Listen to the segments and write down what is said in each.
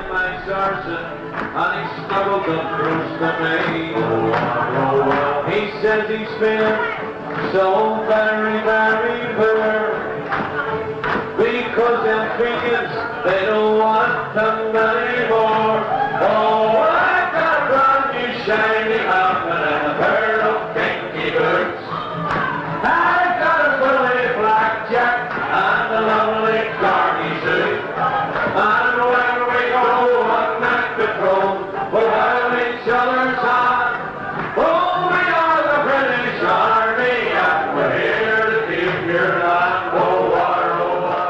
my sergeant, and he snuggled up close to me. He says he's been so very, very poor, because them figures, they don't want them anymore. Oh, I got a brand new shiny outfit and a pair of kinky boots. I got a fully black jack and a lovely carny suit. And when we go on that patrol, we'll have each other's hand. Oh, we are the British Army, and we're here to keep your land. Oh, war, oh, war.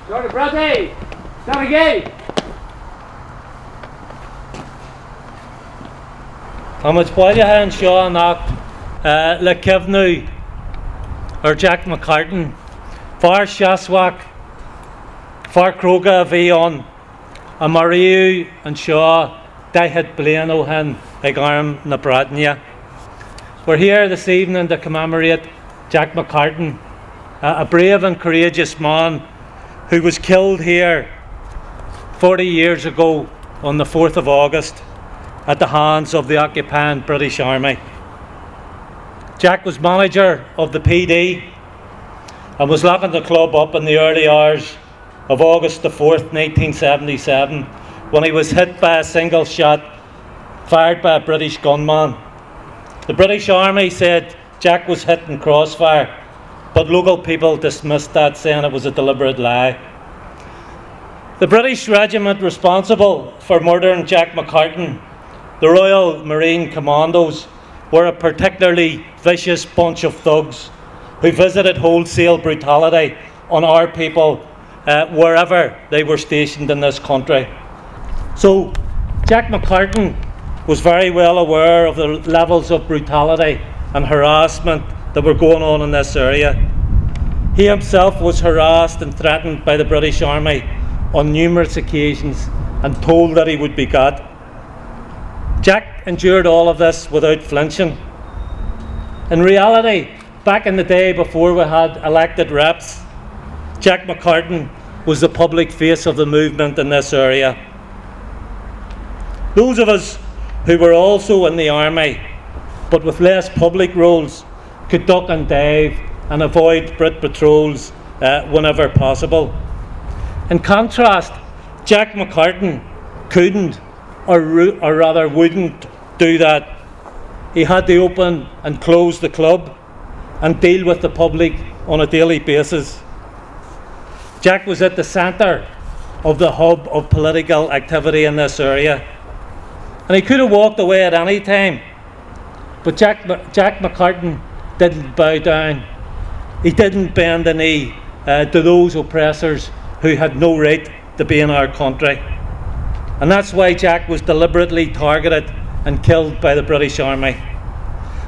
Jordan Bradley, down again. How much bother and Sean knocked Le Kevnu or Jack McCartan, Far Shaswak, Far Kroga Vion, a Mariu and Shaw, they had Blaine O'Hin, Agarm na Bradnia. We're here this evening to commemorate Jack McCartan, a brave and courageous man who was killed here 40 years ago on the 4th of August at the hands of the occupying British Army. Jack was manager of the PD and was locking the club up in the early hours of August the 4th, 1977, when he was hit by a single shot fired by a British gunman. The British Army said Jack was hit in crossfire, but local people dismissed that, saying it was a deliberate lie. The British regiment responsible for murdering Jack McCartan, the Royal Marine Commandos, were a particularly vicious bunch of thugs who visited wholesale brutality on our people wherever they were stationed in this country. So Jack McCartan was very well aware of the levels of brutality and harassment that were going on in this area. He himself was harassed and threatened by the British Army on numerous occasions and told that he would be got. Jack endured all of this without flinching. In reality, back in the day before we had elected reps, Jack McCartan was the public face of the movement in this area. Those of us who were also in the army, but with less public roles, could duck and dive and avoid Brit patrols whenever possible. In contrast, Jack McCartan couldn't, or rather wouldn't, do that. He had to open and close the club and deal with the public on a daily basis. Jack was at the centre of the hub of political activity in this area, and he could have walked away at any time, but Jack McCartan didn't bow down. He didn't bend the knee to those oppressors who had no right to be in our country. And that's why Jack was deliberately targeted and killed by the British Army.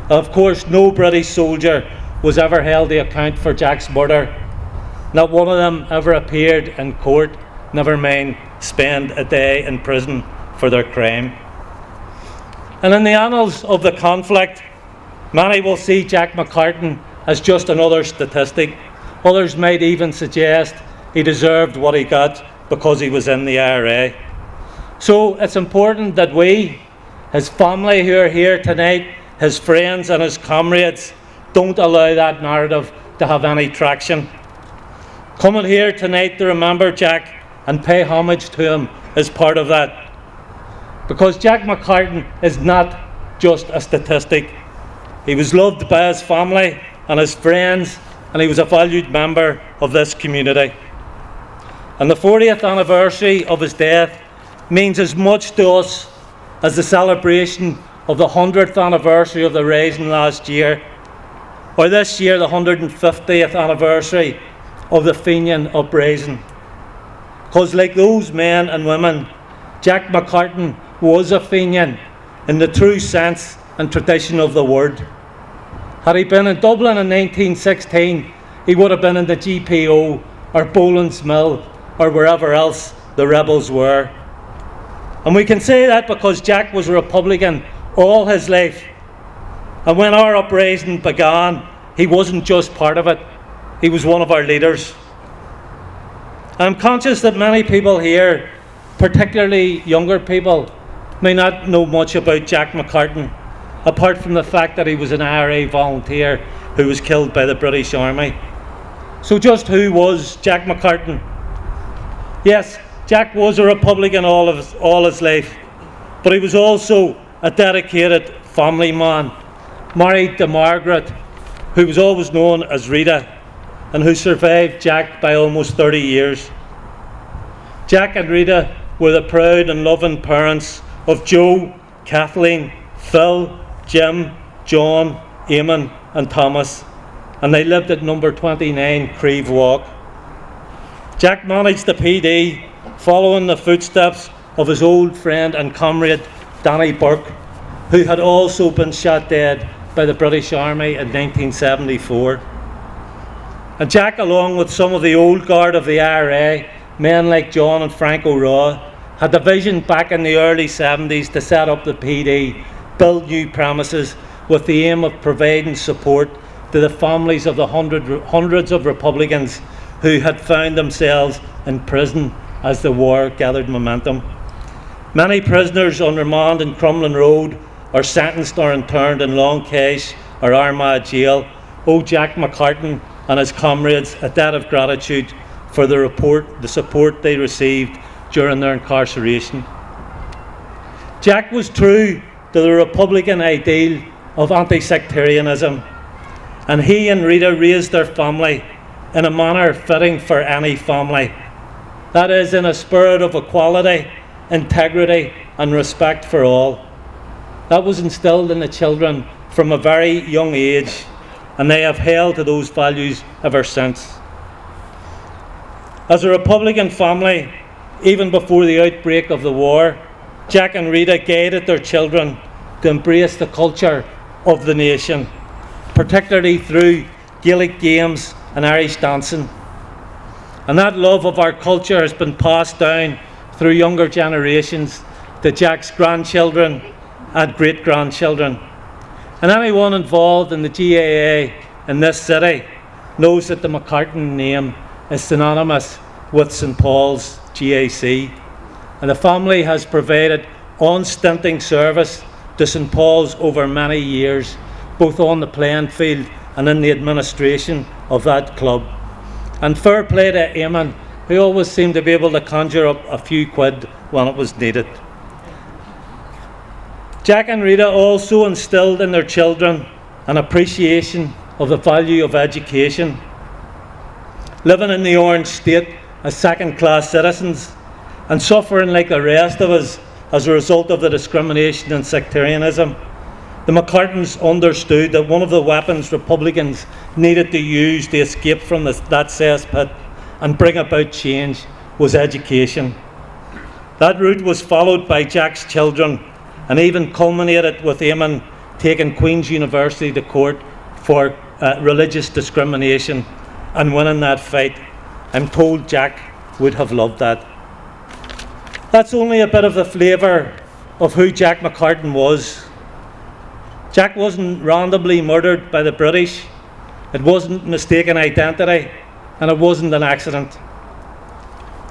Of course, no British soldier was ever held to account for Jack's murder. Not one of them ever appeared in court, never mind spend a day in prison for their crime. And in the annals of the conflict, many will see Jack McCartan as just another statistic. Others might even suggest he deserved what he got because he was in the IRA. So it's important that we, his family who are here tonight, his friends and his comrades, don't allow that narrative to have any traction. Coming here tonight to remember Jack and pay homage to him is part of that. Because Jack McCartan is not just a statistic. He was loved by his family and his friends, and he was a valued member of this community. And the 40th anniversary of his death means as much to us as the celebration of the 100th anniversary of the Rising last year, or this year the 150th anniversary of the Fenian uprising. Because like those men and women, Jack McCartan was a Fenian in the true sense and tradition of the word. Had he been in Dublin in 1916, he would have been in the GPO or Boland's Mill or wherever else the rebels were. And we can say that because Jack was a Republican all his life. And when our uprising began, he wasn't just part of it, he was one of our leaders. I'm conscious that many people here, particularly younger people, may not know much about Jack McCartan, apart from the fact that he was an IRA volunteer who was killed by the British Army. So just who was Jack McCartan? Yes, Jack was a Republican all his life, but he was also a dedicated family man, married to Margaret, who was always known as Rita, and who survived Jack by almost 30 years. Jack and Rita were the proud and loving parents of Joe, Kathleen, Phil, Jim, John, Eamon and Thomas, and they lived at number 29 Creve Walk. Jack managed the PD following the footsteps of his old friend and comrade Danny Burke, who had also been shot dead by the British Army in 1974. And Jack, along with some of the old guard of the IRA, men like John and Frank O'Rourke, had the vision back in the early 70s to set up the PD, build new premises with the aim of providing support to the families of the hundreds of Republicans who had found themselves in prison as the war gathered momentum. Many prisoners on remand in Crumlin Road or sentenced or interned in Long Cache or Armagh Jail owe Jack McCartan and his comrades a debt of gratitude for the support they received during their incarceration. Jack was true to the Republican ideal of anti-sectarianism, and he and Rita raised their family in a manner fitting for any family. That is, in a spirit of equality, integrity and respect for all. That was instilled in the children from a very young age, and they have held to those values ever since. As a Republican family, even before the outbreak of the war, Jack and Rita guided their children to embrace the culture of the nation, particularly through Gaelic games and Irish dancing. And that love of our culture has been passed down through younger generations to Jack's grandchildren and great-grandchildren. And anyone involved in the GAA in this city knows that the McCartan name is synonymous with St Paul's GAC, and the family has provided unstinting service to St Paul's over many years, both on the playing field and in the administration of that club. And fair play to Eamon, who always seemed to be able to conjure up a few quid when it was needed. Jack and Rita also instilled in their children an appreciation of the value of education. Living in the Orange State as second-class citizens and suffering like the rest of us as a result of the discrimination and sectarianism, the McCartans understood that one of the weapons Republicans needed to use to escape from that cesspit and bring about change was education. That route was followed by Jack's children and even culminated with Eamon taking Queen's University to court for religious discrimination and winning that fight. I'm told Jack would have loved that. That's only a bit of the flavour of who Jack McCartan was. Jack wasn't randomly murdered by the British, it wasn't mistaken identity, and it wasn't an accident.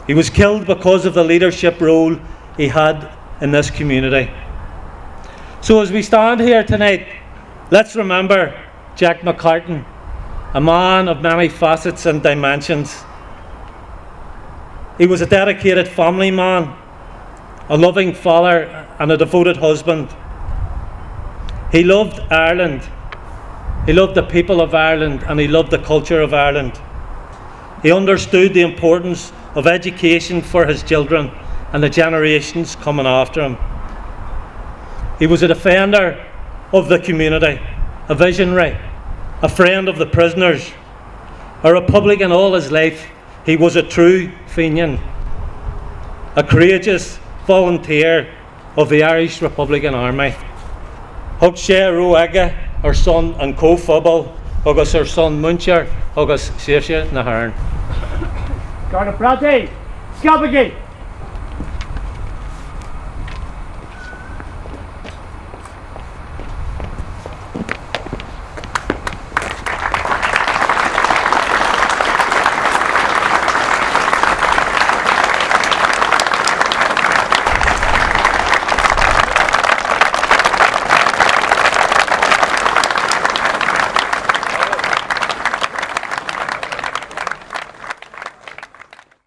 He was killed because of the leadership role he had in this community. So as we stand here tonight, let's remember Jack McCartan, a man of many facets and dimensions. He was a dedicated family man, a loving father and a devoted husband. He loved Ireland, he loved the people of Ireland, and he loved the culture of Ireland. He understood the importance of education for his children and the generations coming after him. He was a defender of the community, a visionary, a friend of the prisoners, a Republican all his life. He was a true fenian, a courageous volunteer of the Irish Republican Army. Thug sé ruaga ar son an cóphobal agus ar son muncher agus saoirse na hern. Garda Prati, Scabagate!